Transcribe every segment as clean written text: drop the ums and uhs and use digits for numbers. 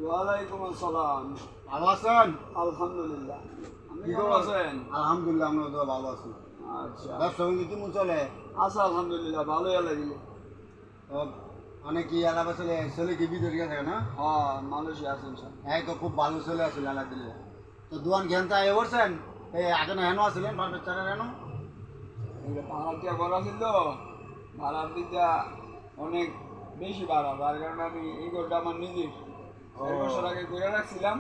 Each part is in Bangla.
ওয়ালাইকুম আসসালাম। ভালো আছেন? আলহামদুলিল্লাহ। আপনি কি কেমন খবর? আছেন? আলহামদুলিল্লাহ আমরা তো ভালো আছি। আচ্ছা, ব্যবসা বাণিজ্য কেমন চলে? আচ্ছা আলহামদুলিল্লাহ ভালোই লাগিল। তো অনেক কি এলাকা চলে চলে কি বিদেশ গেছে না? হ্যাঁ, মানুষই আছেন সব। এই তো খুব ভালো চলে আসছিল আলহামদুলিল্লাহ। তো দোয়ান ঘেনটা এ করছেন? এই আগে না হেন আসছিলেন পারফেক্ট চারের হেন? এটা ভাড়া দিয়া করা ছিল, ভাড়ার দিকটা অনেক বেশি ভাড়া, যার কারণে আমি এই ঘরটা আমার নিজের 4 বছর আগে করে রাখছিলাম,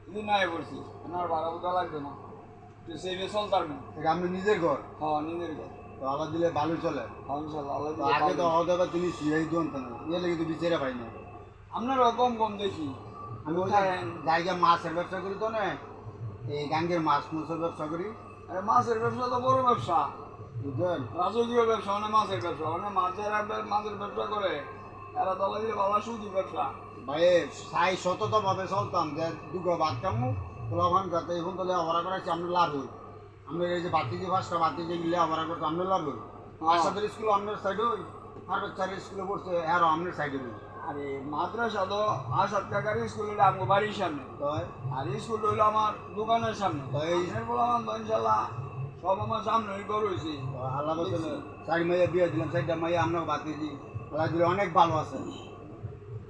যদি নাই করছি আমার ভাড়া বোঝা লাগবে না, তো সেইভাবে চলতার না। এটা আপনি নিজের ঘর? হ্যাঁ, নিজের ঘর। তো আল্লাহ দিলে ভালো চলে। হ্যাঁ, ইনশাল্লাহ আল্লাহ তো দিলে আগে তো পাবেন। হওয়া তুমি সিয়াই দোয়ান তো না এলে কিন্তু বিচারে পাই না। আপনারও কম কম দেখি। আমি ওই জায়গা মাছের ব্যবসা করি তো না, এই গাঙ্গের মাছ মাছের ব্যবসা করি। আরে মাছের ব্যবসা তো বড় ব্যবসা, বুঝলেন? রাজকীয় ব্যবসা, মানে মাছের ব্যবসা, মানে মাছের ব্যবসা করে এরা তলা দিয়ে বাবা সুদি ব্যবসা। ভাই সাই সততভাবে চলতাম যে দুটো বাদ কামু পোলাভান যাতে এখন তাহলে অবরা করাচ্ছি আপনার লাভ হই। আপনার এই যে বাতি যে পাঁচটা বাতি যে গিলে অবরা করতে আপনার লাভ হই। বাচ্চাদের স্কুল আপনার সাইডে হই, আর বাচ্চাদের স্কুলে পড়ছে আরও আপনার সাইডে হই। আরে মাদ্রাসা তো আসাদ কাকার স্কুল হইলো আমার বাড়ির সামনে, তাই আর স্কুল হইলো আমার দোকানের সামনে। তাই বললাম তো ইনশাল্লাহ সব আমার সামনে ঘর হয়েছে। আল্লাহ বলছেন চারি মাইয়া বিয়ে দিলাম, চারটা মাইয়া আপনার বাতি দিই, আল্লাহ দিলে অনেক ভালো আছে।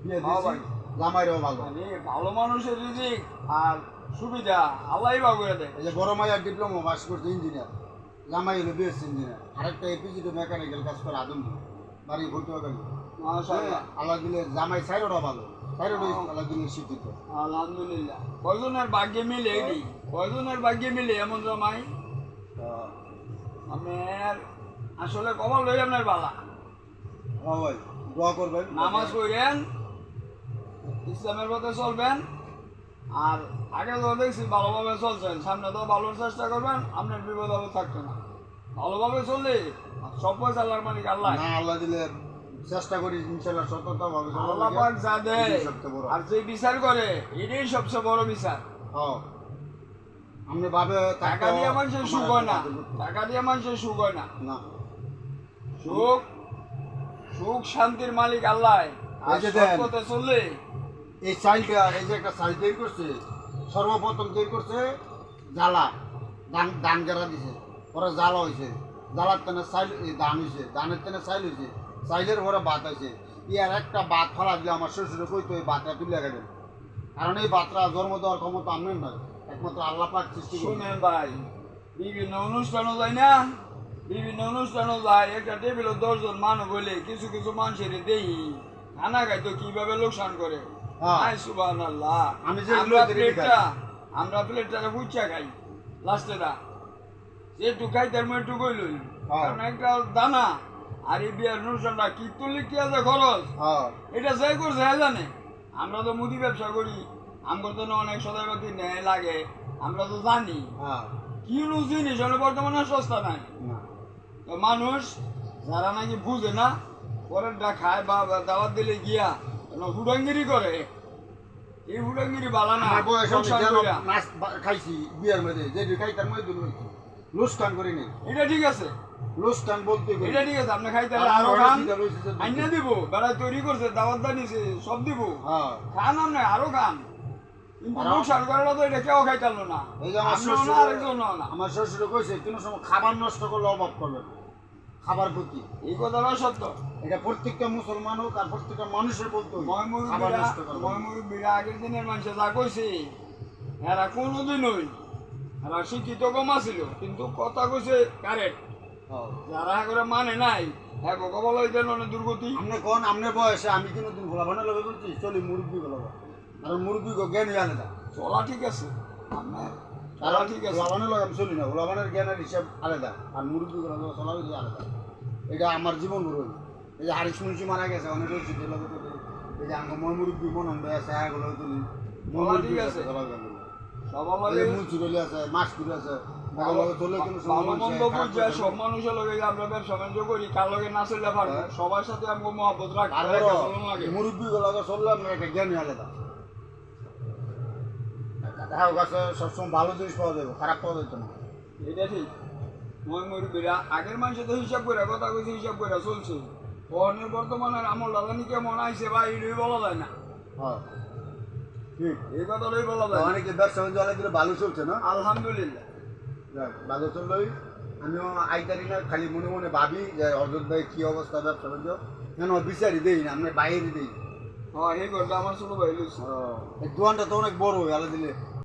বিয়ে দিয়েছি জামাইরাও ভালো। মানে ভালো মানুষের রিজিক আর সুবিধা আল্লাহই বা করে দেয়। এই যে বড় মাইয়ার ডিপ্লোমা পাস করছে ইঞ্জিনিয়ার, জামাই হলো বিএসসি ইঞ্জিনিয়ার, আরেকটা এপিজি টু মেকানিক্যাল কাজ করে আদম বাড়ি ভর্তি হবে। মাশাআল্লাহ, আল্লাহ দিলে জামাই সাইরোটা ভালো, সাইরোটা আল্লাহ দিলে শিক্ষিত। আলহামদুলিল্লাহ। কয়জনের ভাগ্যে মিলে এটি, কয়জনের ভাগ্যে মিলে এমন জামাই। আপনার আসলে কপাল লই আপনার বালা। হ্যাঁ ভাই, দোয়া করবেন। নামাজ পড়েন, ইসলামের পথে চলবেন, আর আগে তো দেখছি ভালোভাবে চলছেন, সামনে তো ভালোর চেষ্টা করবেন, আপনার বিপদ হবে থাকতো না। ভালোভাবে চললে সব পয়সা আল্লাহর মালিক আল্লাহ। না আল্লাহ দিলে চেষ্টা করি ইনশাআল্লাহ সততা ভাবে আল্লাহ পাক যা দেয় আর যে বিচার করে এটাই সবচেয়ে বড় বিচার। হ্যাঁ, আপনি ভাবে টাকা দিয়ে মানুষের সুখ হয় না, টাকা দিয়ে মানুষের সুখ হয় না। না সুখ সুখ শান্তির মালিক আল্লাহ। আর এই যে সৎ পথে চললে এই চাইলটা, এই যে একটা চাইল তৈরি করছে, সর্বপ্রথম তৈরি করছে জ্বালা, ধান গেরা দিছে, পরে জ্বালা হয়েছে, জ্বালার তেনে চাইল ধান হয়েছে, ধানের তেনে চাইল হয়েছে, চাইলের পরে ভাত হয়েছে। ইয়ার একটা ভাত ফেলা দিলে আমার শ্বশুরে কইতো এই ভাতটা তুলে গেলেন, কারণ এই ভাতটা জন্ম দেওয়ার ক্ষমতা আপনার নয়, একমাত্র আল্লাহ পাক সৃষ্টি করে। শুনেন ভাই, বিভিন্ন অনুষ্ঠানও যায় না, বিভিন্ন অনুষ্ঠানও যায়, একটা টেবিলে 10 জন মানুষ বলে কিছু কিছু মানুষের দেখি খানা খাইতো কিভাবে লোকসান করে। হ্যাঁ। আয় সুবহানাল্লাহ। আমি যে আমরা প্লেটটা বুঝা খাই লাস্টে দা একটু খাইতে একটু কইলই, হ্যাঁ। কারণ একটা দানা আর এই বিয়ের অনুষ্ঠানটা কি তুললে কি আছে খরচ, হ্যাঁ এটা যাই করছে জানে। আমরা তো মুদি ব্যবসা করি, আমার তো অনেক সদাইপাতি নেয় লাগে, আমরা তো জানি হ্যাঁ কি জিনিস হলে বর্তমানে সস্তা নাই। না তো মানুষ যারা নাকি বুঝে না পরেরটা খায় বা দাওয়াত দিলে গিয়া ফুটাঙ্গিরি করে, এই ফুটাঙ্গিরি বালা না। আমার বয়স লোকসান কইরা। মাছ খাইছি বিয়ের মধ্যে, যে খাই তার মধ্যে লুস্কান করিনি। এটা ঠিক আছে, লুস্কান বলতে এটা ঠিক আছে, আপনি খাইতে আর আরো আমার খান, চিন্তা রয়েছে যে আইনা দিব, বেড়া তৈরি করছে, দাওয়াত দানিছে, সব দিব, হ্যাঁ খান আপনি আরো খান, কিন্তু আরো- লোকসান করাটা তো এটা কেউ খাইতালো না। এই যে আমার আপনিও না, শ্বশুর আরেকজনও না। আমার শ্বশুরে কইছে কোনো সময় খাবার নষ্ট করলে অভাব করবে না, খাবার প্রতি এই কথাটা সত্য। এটা প্রত্যেকটা মুসলমান হোক আর প্রত্যেকটা মানুষের বলতে হবে, খাবার নষ্ট করবে না। ময়মুরব্বীরা আগের দিনের মানুষে যা কইছে এরা কোনোদিনই, এরা শিক্ষিত কম ছিল কিন্তু কথা কইছে কারেক্ট। হ্যাঁ। যারা করে মানে নাই হ্যাঁ কবল হইতে অনেক দুর্গতি। আপনি কোন আপনার বয়সে আমি কোনোদিন ভোলাবানের লগে বলছি চলি মুরব্বী গোলাবা, আর মুরব্বী জ্ঞান জানে না, চলা ঠিক আছে আপনার, চলা কারণ ঠিক আছে। ভোলাবানের লগে আমি চলি না, ভোলাবানের জ্ঞানের হিসাব আলাদা আর মুরব্বী গোলাবা চলা হইলে আলাদা। এটা আমার জীবন রইল। এই যে হারিস মুন্সি মারা গেছে অনেক রয়েছে, এই যে আমার মই মুরব্বী মন হয়ে আছে এগুলো তুলি চলা ঠিক আছে। সবাই মুন্সি রইলে আছে, মাছ করে আছে, চলে কোনো ভালো মন্দ বুঝে সব সময় মানুষের লগে আমরা ব্যবসা বাণিজ্য করি, কার লগে না চললে পারবো, সবার সাথে আমাকে মহব্বত রাখতে লাগে। মুরব্বী গোলাবা চললে আপনার একটা জ্ঞানই আলাদা। তাহার কাছে সবসময় ভালো জিনিস পাওয়া যাবে, খারাপ পাওয়া যেত না। এটা ঠিক। ময়মুরব্বীরা আগের মানুষের তো হিসাব করে কথা কইছে, হিসাব করে চলছে। অনের বর্তমানের আমল দাদানি কেমন আইছে বা এটাই বলা যায় না। হ্যাঁ ঠিক এই কথাটাই বলা যায়। অনেকে ব্যবসা বাণিজ্য অনেক দিলে ভালো চলছে না আলহামদুলিল্লাহ। যাক, ভালো চললেই আমিও আইতারি না, খালি মনে মনে ভাবি যে অযোধ্য ভাই কী অবস্থা ব্যবসা বাণিজ্য কেন বিচারি দেই না, আমরা বাইরে দিই। হ্যাঁ এই ঘরটা আমার ছোট ভাই লইছে। এই দোকানটা তো অনেক বড় আলাদা দিলে